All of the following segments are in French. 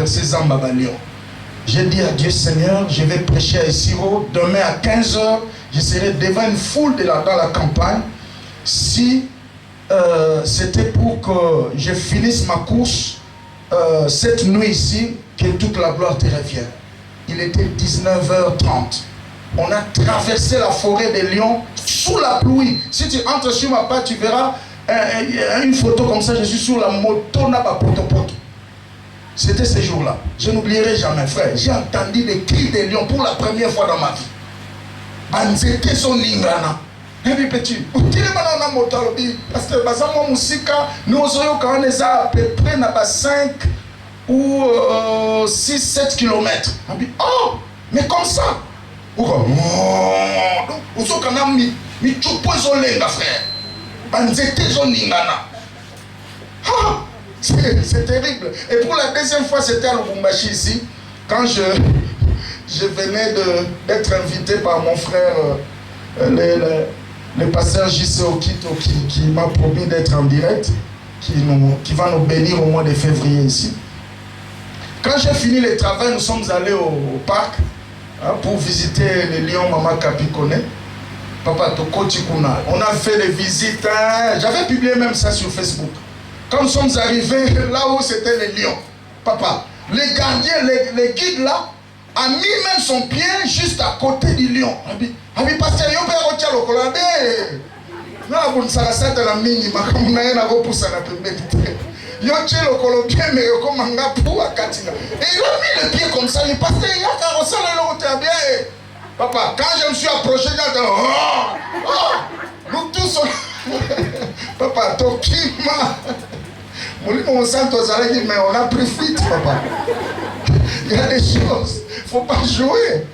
traverser Zamba Balion. J'ai dit à Dieu, Seigneur, je vais prêcher à Essiro. Demain à 15h, je serai devant une foule dans la campagne. Si c'était pour que je finisse ma course cette nuit ici, que toute la gloire te revienne. Il était 19h30. On a traversé la forêt des lions sous la pluie. Si tu entres sur ma page, tu verras une photo comme ça. Je suis sur la moto, n'a pas poto. C'était ce jour-là. Je n'oublierai jamais, frère. J'ai entendu les cris des lions pour la première fois dans ma vie. Banzete son ingana. Et puis petit, parce que bazamo musika, nous aurions quand on est à peu près 5 ou 6-7 km. Oh, mais comme ça. Donc, c'est terrible. Et pour la deuxième fois, c'était à Lubumbashi ici, quand je venais d'être invité par mon frère, le pasteur J.C. Okito, qui m'a promis d'être en direct, qui va nous bénir au mois de février ici. Quand j'ai fini le travail, nous sommes allés au parc pour visiter les lions Mama Capicone. Papa Toko Tikuna. On a fait des visites. J'avais publié même ça sur Facebook. Quand nous sommes arrivés là où c'était les lions, papa, les gardiens, les guides là, a mis même son pied juste à côté du lion. Abi pasteur, yo pe rocha lokola be. Na bon sala sata la mingi makamuna na go poussa na pembeni. Yo che lokolo bien mais yo komanga pou akatina. Et il a mis le pied comme ça, le pasteur il a carrossé le long bien. Papa, quand je me suis approché, j'ai dit nous tous papa, Tokima. Mon santo mais on a pris fuite, papa. Il y a des choses, il ne faut pas jouer.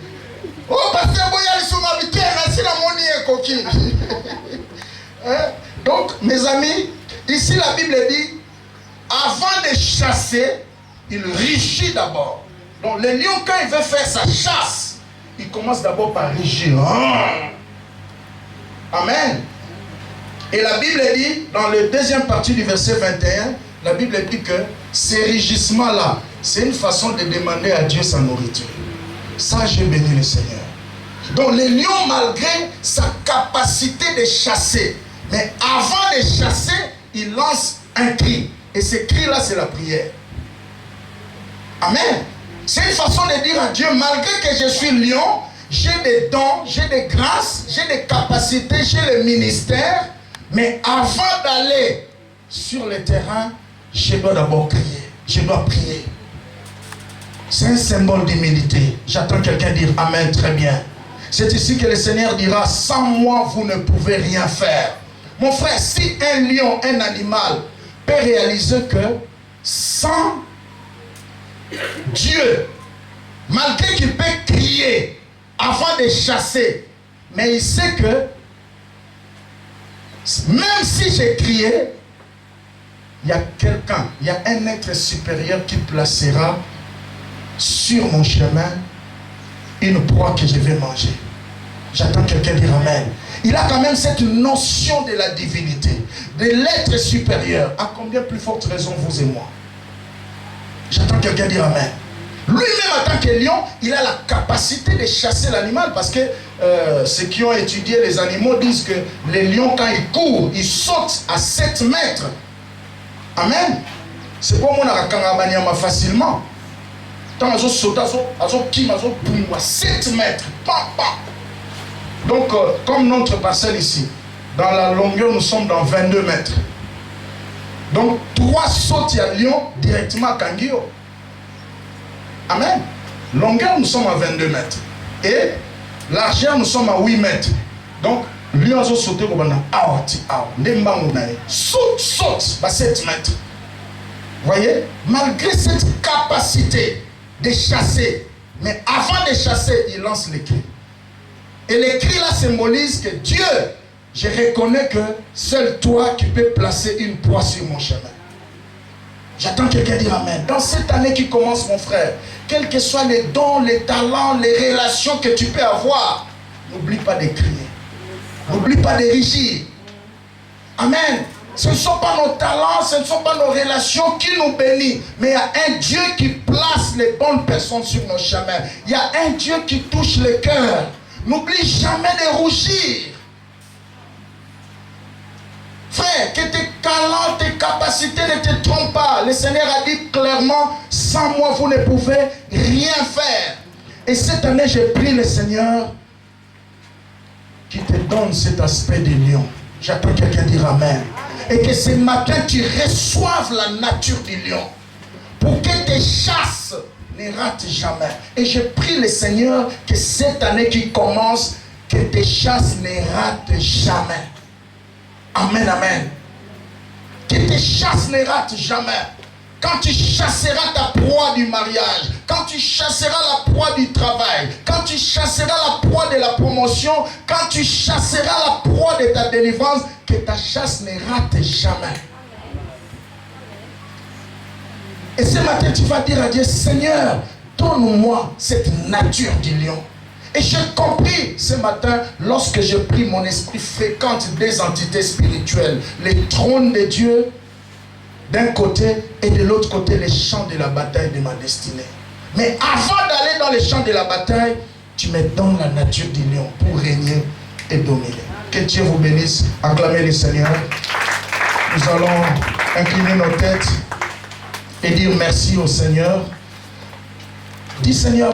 Oh, pasteur Boya, ils sont habités, merci la monnaie coquille. Donc, mes amis, ici la Bible dit, avant de chasser, il rugit d'abord. Donc, le lion, quand il veut faire sa chasse, il commence d'abord par rugir. Amen. Et la Bible dit, dans la deuxième partie du verset 21, la Bible dit que ces rugissements-là, c'est une façon de demander à Dieu sa nourriture. Ça, j'ai béni le Seigneur. Donc, le lion, malgré sa capacité de chasser, mais avant de chasser, il lance un cri. Et ce cri-là, c'est la prière. Amen. C'est une façon de dire à Dieu, malgré que je suis lion, j'ai des dons, j'ai des grâces, j'ai des capacités, j'ai le ministère, mais avant d'aller sur le terrain, je dois d'abord crier. Je dois prier. C'est un symbole d'humilité. J'attends quelqu'un dire Amen, très bien. C'est ici que le Seigneur dira, sans moi, vous ne pouvez rien faire. Mon frère, si un lion, un animal, peut réaliser que sans Dieu, malgré qu'il peut crier avant de chasser, mais il sait que même si j'ai crié, il y a quelqu'un, il y a un être supérieur qui placera sur mon chemin une proie que je vais manger. J'attends quelqu'un dire Amen. Il a quand même cette notion de la divinité, de l'être supérieur. À combien plus forte raison vous et moi? J'attends quelqu'un dire Amen. Lui-même en tant que lion, il a la capacité de chasser l'animal parce que ceux qui ont étudié les animaux disent que les lions, quand ils courent, ils sautent à 7 mètres. Amen. C'est pour moi qu'on a facilement. Quand ils sautent, ils sautent à 7 mètres. Donc, comme notre parcelle ici, dans la longueur, nous sommes dans 22 mètres. Donc, 3 sautes à lion directement à Kangio. Amen. Longueur, nous sommes à 22 mètres. Et largeur, nous sommes à 8 mètres. Donc, lion a sauté comme un saute à 7 mètres. Vous voyez, malgré cette capacité de chasser, mais avant de chasser, il lance les cris. Et les cris là symbolisent que Dieu, je reconnais que seul toi qui peux placer une proie sur mon chemin. J'attends quelqu'un dire Amen. Dans cette année qui commence, mon frère, quels que soient les dons, les talents, les relations que tu peux avoir, n'oublie pas de crier. N'oublie pas de rugir. Amen. Ce ne sont pas nos talents, ce ne sont pas nos relations qui nous bénissent, mais il y a un Dieu qui place bonnes personnes sur nos chemins. Il y a un Dieu qui touche le cœur. N'oublie jamais de rougir. Frère, que tes talents, tes capacités ne te trompent pas. Le Seigneur a dit clairement, sans moi, vous ne pouvez rien faire. Et cette année, j'ai pris le Seigneur qui te donne cet aspect de lion. J'attends quelqu'un dire Amen. Et que ce matin, tu reçoives la nature du lion. Pour que tes chasses ne ratent jamais. Et je prie le Seigneur que cette année qui commence, que tes chasses ne ratent jamais. Amen, amen. Que tes chasses ne ratent jamais. Quand tu chasseras ta proie du mariage, quand tu chasseras la proie du travail, quand tu chasseras la proie de la promotion, quand tu chasseras la proie de ta délivrance, que ta chasse ne rate jamais. Et ce matin, tu vas dire à Dieu, Seigneur, donne-moi cette nature du lion. Et j'ai compris ce matin, lorsque je prie, mon esprit fréquente des entités spirituelles, les trônes de Dieu d'un côté et de l'autre côté les champs de la bataille de ma destinée. Mais avant d'aller dans les champs de la bataille, tu me donnes la nature du lion pour régner et dominer. Que Dieu vous bénisse. Acclamez le Seigneur. Nous allons incliner nos têtes et dire merci au Seigneur. Dis Seigneur.